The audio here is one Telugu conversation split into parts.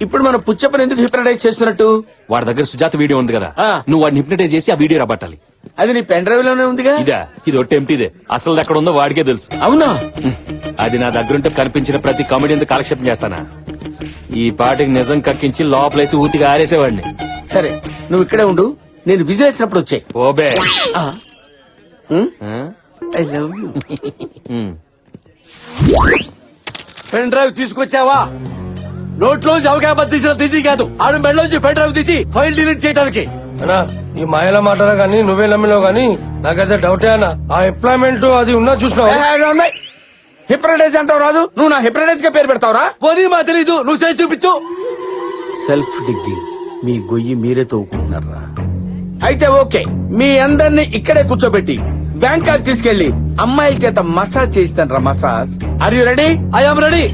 ఇప్పుడు మన పుచ్చప్పని ఎందుకు హిప్నటైజ్ చేస్తున్నట్టు? వాడి దగ్గర సుజాత వీడియో ఉంది కదా, ఆ. నువ్వు వాడిని హిప్నటైజ్ చేసి ఆ వీడియో రాబట్టాలి. అది నీ పెన్ డ్రైవ్ లోనే ఉందిగా. ఇదా, ఇది ఒట్టి ఎంటీదే, అసలు ఎక్కడ ఉందో వాడికే తెలుసు. అవునా? అది నా దగ్గరుంటే కనిపించిన ప్రతి కామెడీతో కాలక్షేపం చేస్తానా? ఈ పాటికి నిజం కక్కించి లోపలేసి ఊతిగా ఆరేసేవాడిని. సరే, నువ్వు ఇక్కడే ఉండు, నేను విజిల్ వేసినప్పుడు వచ్చాయి. ఓబే. I love you. Pen drive తీసుకొచ్చావా? నోట్లోంచి అవకాశం తీసిన తీసి కాదు, ఆడు మెడలోంచి పెన్ డ్రైవ్ తీసి ఫైల్ డిలీట్ చేయడానికి. అన్నా ఈ మాయల మాటలు గానీ నువ్వే నమ్మినావు గానీ నాకైతే డౌటే అన్న. ఆ ఎంప్లాయ్మెంట్ అది ఉన్నా చూసినావు. హిప్నటైజ్ అంటావు రాదు, నువ్వు నా హిప్నటైజ్ గా పేరు పెడతావురా? పోనీ మా తెలీదు, నువ్వు చేసి చూపించు. సెల్ఫ్ డిగ్గింగ్, మీ గొయ్యి మీరే తవ్వుకుంటున్నారా? అయితే ఓకే, మీ అందరినీ ఇక్కడే కూర్చోబెట్టి బ్యాంకాక్ తీసుకెళ్లి అమ్మాయిల చేత మసాజ్ చేయిస్తాను. Massage. Are you ready? I am ready.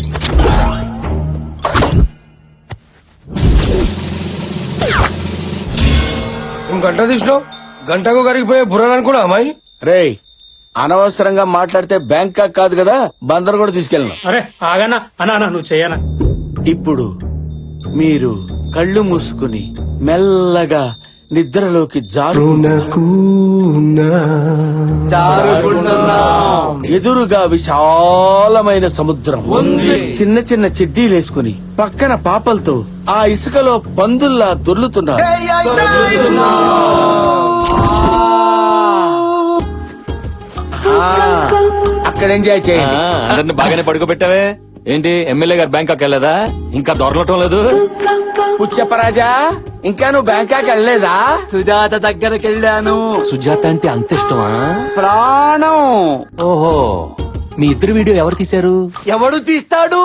గంట తీసినావు, గంటకు కరిగిపోయే బుర్రని కూడా అమ్మాయి. రేయ్, అనవసరంగా మాట్లాడితే బ్యాంకాక్ కాదు కదా, బందర్ కూడా తీసుకెళ్ళను. అరే ఆగనా అన్నా నువ్వు చెయ్యనా. ఇప్పుడు మీరు కళ్ళు మూసుకుని మెల్లగా నిద్రలోకి ఎదురుగా విశాలమైన సముద్రం ఉంది. చిన్న చిన్న చెడ్డీలేసుకుని పక్కన పాపలతో ఆ ఇసుకలో పందుల్లా దొర్లుతున్నారు. అక్కడ ఎంజాయ్ చేయండి. అందరిని బాగానే పడుకోబెట్టావే. ఏంటి ఎమ్మెల్యే గారు బ్యాంకాక్ వెళ్ళదా? ఇంకా దొరలటం లేదు. పుచ్చప్పరాజా, ఇంకా నువ్వు బ్యాంకాక్ వెళ్ళలేదా? సుజాత దగ్గరికి వెళ్ళాను. సుజాత అంటే అంత ఇష్టమా? ప్రాణం. ఓహో, మీ ఇద్దరు వీడియో ఎవరు తీశారు? ఎవడు తీస్తాడు?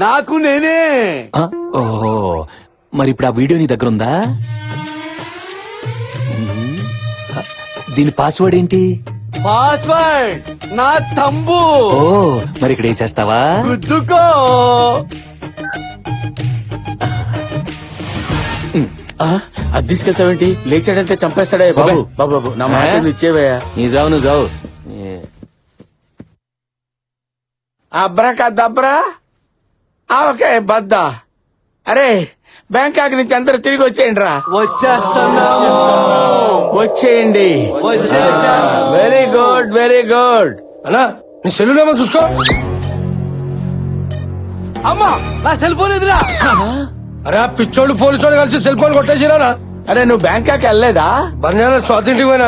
నాకు నేనే. ఆ, ఓహో, మరి ఇప్పుడు ఆ వీడియో నీ దగ్గర ఉందా? దీని పాస్వర్డ్ ఏంటి? పాస్వర్డ్ నా తంబు. ఓ, మరి ఇక్కడ వేసేస్తావా? గుద్దుకో. అది తీసుకెళ్తావేంటి? లేచాడంటే చంపేస్తాడే. బాబు బాబు బాబు, నా మాట ఇచ్చేవయ్యా. నీ జావు నువ్వు జావు. అబ్రా కద్దబ్రా. ఓకే బద్దా. అరే, బ్యాంకాక్ నుంచి అందరు తిరిగి వచ్చేయండి రా. వచ్చేస్తున్నాము. వచ్చేయండి. Very good, very good. అన్నా నీ సెల్లులేమో చూసుకో. అమ్మా, నా సెల్ ఫోన్ ఎదురా. అరే ఆ పిచ్చోడు పోలీసోడు కలిసి సెల్ ఫోన్ కొట్టేసిరా. అరే, నువ్వు బ్యాంకాక్ వెళ్ళలేదా? బంజారా స్వాతంత్రికి పోయినా.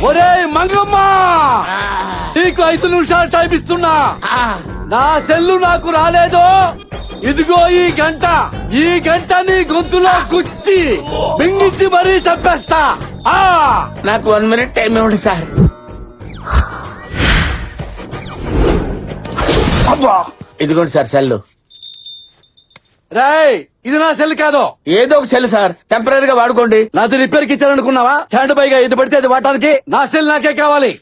ఒరే మంగమ్మ, నీకు 5 నిమిషాలు టైం ఇస్తున్నా. నా సెల్లు నాకు రాలేదు. ఇదిగో ఈ గంట నీ గొంతులో గుచ్చి బింగిచ్చి మరీ చంపేస్తా. నాకు 1 minute టైం ఇవ్వండి సార్. ఇదిగోండి సార్ సెల్. రేయ్, ఇది నా సెల్ కాదు. ఏదో ఒక సెల్ సార్, టెంపరీగా వాడుకోండి. నాది రిపేర్ కి ఇచ్చారనుకున్నావా? స్టాండ్ బైగా ఇది పడితే అది వాడటానికి. నా సెల్ నాకే కావాలి.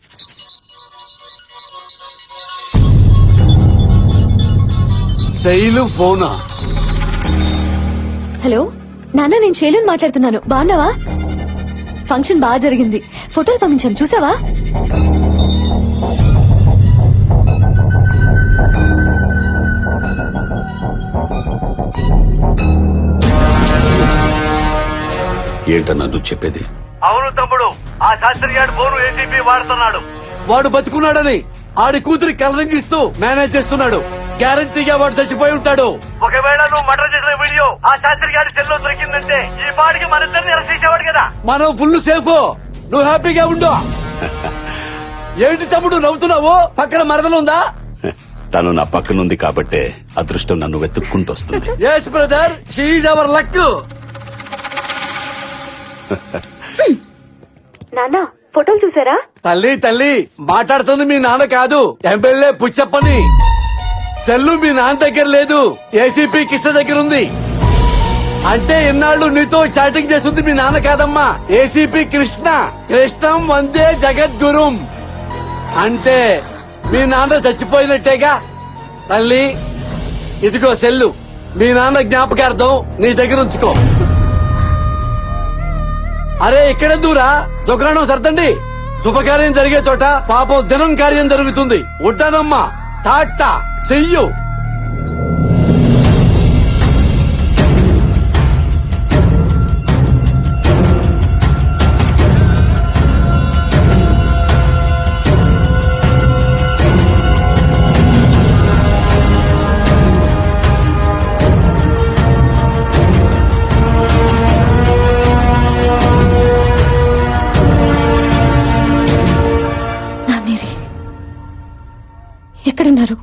శైలు ఫోనా? హలో నాన్న, నేను శైలుని మాట్లాడుతున్నాను. బాగున్నావా? ఫంక్షన్ బాగా జరిగింది. ఫోటోలు పంపించాను, చూసావా? ఏంటన్నా నువ్వు చెప్పేది? అవును తమ్ముడు, ఆ శాస్త్రి గారు ఫోను ఏసీపీ వాడుతున్నాడు. వాడు బతుకున్నాడని ఆడి కూతురి కలరింగ్ ఇస్తూ మేనేజ్ చేస్తున్నాడు. గ్యారంటీగా వాడు చచ్చిపోయి ఉంటాడు. ఒకవేళ నువ్వు మర్డర్ చేసిన వీడియో ఆ శాస్త్రి గారి సెల్లో దొరికిందంటే ఈ పాటికి మన ఇద్దరిని అరెస్ట్ చేసేవాడు కదా. మనం ఫుల్ సేఫ్. నువ్వు హ్యాపీగా ఉండు. ఏంటి తమ్ముడు నవ్వుతున్నావు? పక్కన మరదలుందా? తను నా పక్కనుంది కాబట్టే అదృష్టం నన్ను వెతుక్కుంటూ వస్తుంది. Yes brother, she is our luck. నాన్న, ఫోటోలు చూసారా? తల్లి మాట్లాడుతుంది మీ నాన్న కాదు, ఎమ్మెల్యే పుచ్చప్పని. సెల్లు మీ నాన్న దగ్గర లేదు, ఏసీపీ కృష్ణ దగ్గర ఉంది. అంటే ఇన్నాళ్ళు నీతో చాటింగ్ చేస్తుంది మీ నాన్న కాదమ్మా, ఏసీపీ కృష్ణ. కృష్ణం వందే జగద్గురుం. అంటే మీ నాన్న చచ్చిపోయినట్టేగా. తల్లి, ఇదిగో సెల్లు, మీ నాన్న జ్ఞాపకార్థం నీ దగ్గర ఉంచుకో. అరే ఇక్కడే దూరా, దుకాణం సర్దండి. శుభకార్యం జరిగే చోట పాపం దినం కార్యం జరుగుతుంది. ఉంటానమ్మా. టాటా చెయ్యు. నాన్నేరి ఎక్కడున్నారు?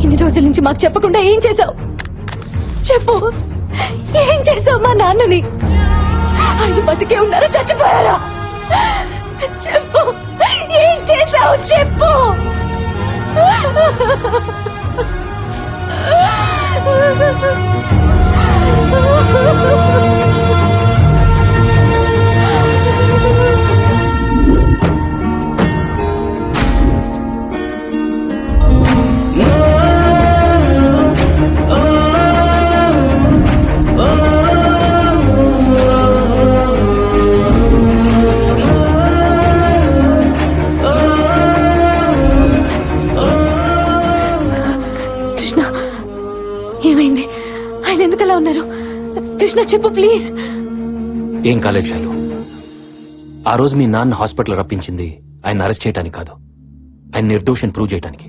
ఇన్ని రోజుల నుంచి మాకు చెప్పకుండా ఏం చేశావు? చెప్పు, ఏం చేశావు మా నాన్నని? ఆయన బతికే ఉన్నారా, చచ్చిపోయారా? చెప్పు, ఏం చేశావు? చెప్పు. కృష్ణ, ఏమైంది? ఆయన ఎందుకలా ఉన్నారు? కృష్ణ చెప్పు ప్లీజ్. ఏం కాలేదు శైలు. ఆ రోజు మీ నాన్న హాస్పిటల్ రప్పించింది ఆయన అరెస్ట్ చేయడానికి కాదు, ఆయన నిర్దోషం ప్రూవ్ చేయడానికి.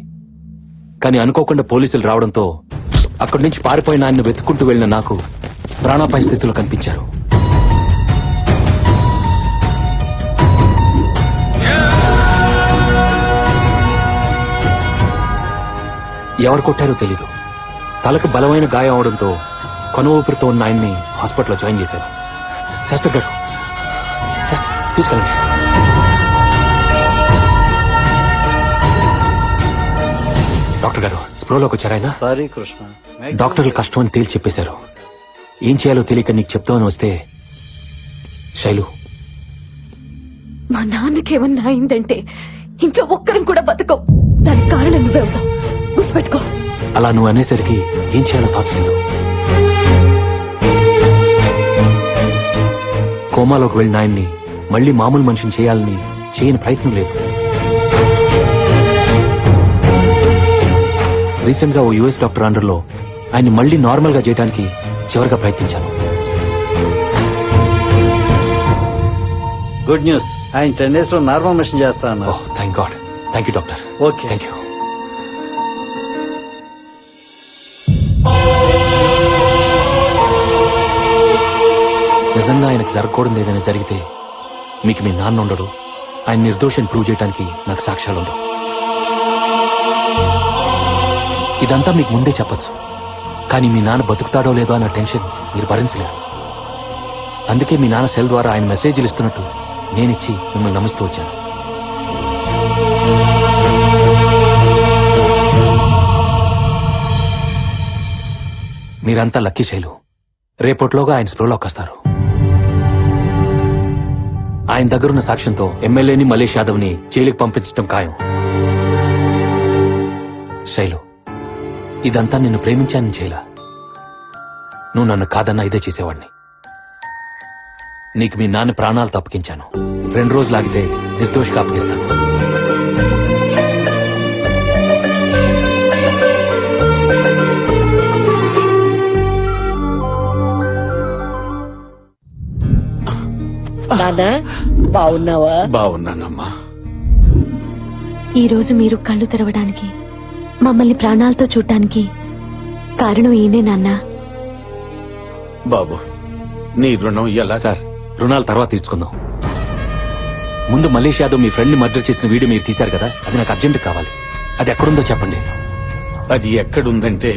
కానీ అనుకోకుండా పోలీసులు రావడంతో అక్కడి నుంచి పారిపోయిన ఆయన్ని వెతుక్కుంటూ వెళ్లిన నాకు ప్రాణాపాయ స్థితిలో కనిపించారు. ఎవరు కొట్టారో తెలీదు. తలకు బలమైన గాయం అవడంతో కొన ఊపిరితో ఉన్న ఆయన్ని హాస్పిటల్లో జాయిన్ చేశారు. శాస్త్రి గారు, శాస్త్రి తీసుకెళ్ళండి. డాక్టర్ గారు స్ప్రోలోకి వచ్చారాయన? సారీ కృష్ణ. డాక్టర్లు కష్టం అని తేల్చి చెప్పేశారు. ఏం చేయాలో తెలియక నీకు చెప్తామని వస్తే శైలు, మా నాన్నకేమన్నా అయిందంటే ఇంట్లో ఒక్కరం కూడా బతకం. దానికి కారణం నువ్వే అవుతావు, గుర్తుపెట్టుకో. అలా నువ్వు అనేసరికి ఏం చేయాలో తోచలేదు. కోమాలోకి వెళ్ళిన ఆయన్ని మళ్లీ మామూలు మనిషిని చేయాలని చేయని ప్రయత్నం లేదు. రీసెంట్ గా ఓ యుఎస్ డాక్టర్ అండర్లో ఆయన్ని మళ్లీ నార్మల్ గా చేయడానికి చివరిగా ప్రయత్నించాను. గుడ్ న్యూస్, ఆయన 10 days లో నార్మల్ మిషన్ చేస్తా అన్నారు. Oh thank God. Thank you doctor. Okay. Thank you. నిజంగా ఆయనకు జరగకూడదు ఏదైనా జరిగితే మీకు మీ నాన్న ఉండడు, ఆయన నిర్దోషాన్ని ప్రూవ్ చేయడానికి నాకు సాక్ష్యాలు ఉండవు. ఇదంతా మీకు ముందే చెప్పొచ్చు, కానీ మీ నాన్న బతుకుతాడో లేదో అన్న టెన్షన్ మీరు భరించలేరు. అందుకే మీ నాన్న సెల్ ద్వారా ఆయన మెసేజ్లు ఇస్తున్నట్టు నేనిచ్చి మిమ్మల్ని నమ్మిస్తూ వచ్చాను. మీరంతా లక్కీ శైలు. రేపట్లోగా ఆయన స్ప్రోలోకి వస్తారు. ఆయన దగ్గరున్న సాక్ష్యంతో ఎమ్మెల్యేని మలేష్ యాదవ్ ని జైలుకి పంపించడం ఖాయం. శైలు, ఇదంతా నిన్ను ప్రేమించానని చేయలా. నువ్వు నన్ను కాదన్నా ఇదే చేసేవాడిని. నీకు మీ నాన్న ప్రాణాలు తప్పకించాను. 2 రోజులు ఆగితే నిర్దోషిగా అప్పగిస్తాను. నానా బాగున్నావా? బాగున్నానమ్మా. ఈ రోజు మీరు కళ్ళు తెరవడానికి, మమ్మల్ని ప్రాణాలతో చూడటానికి కారణం ఈయనే నాన్న. బాబు, నీ రుణం ఎలా? సార్, రుణాలు తర్వాత తీర్చుకుందాం. ముందు మలేష్ యాదవ్ మీ ఫ్రెండ్ ని మర్డర్ చేసిన వీడియో మీరు తీశారు కదా, అది నాకు అర్జెంట్ కావాలి. అది ఎక్కడుందో చెప్పండి. అది ఎక్కడుందంటే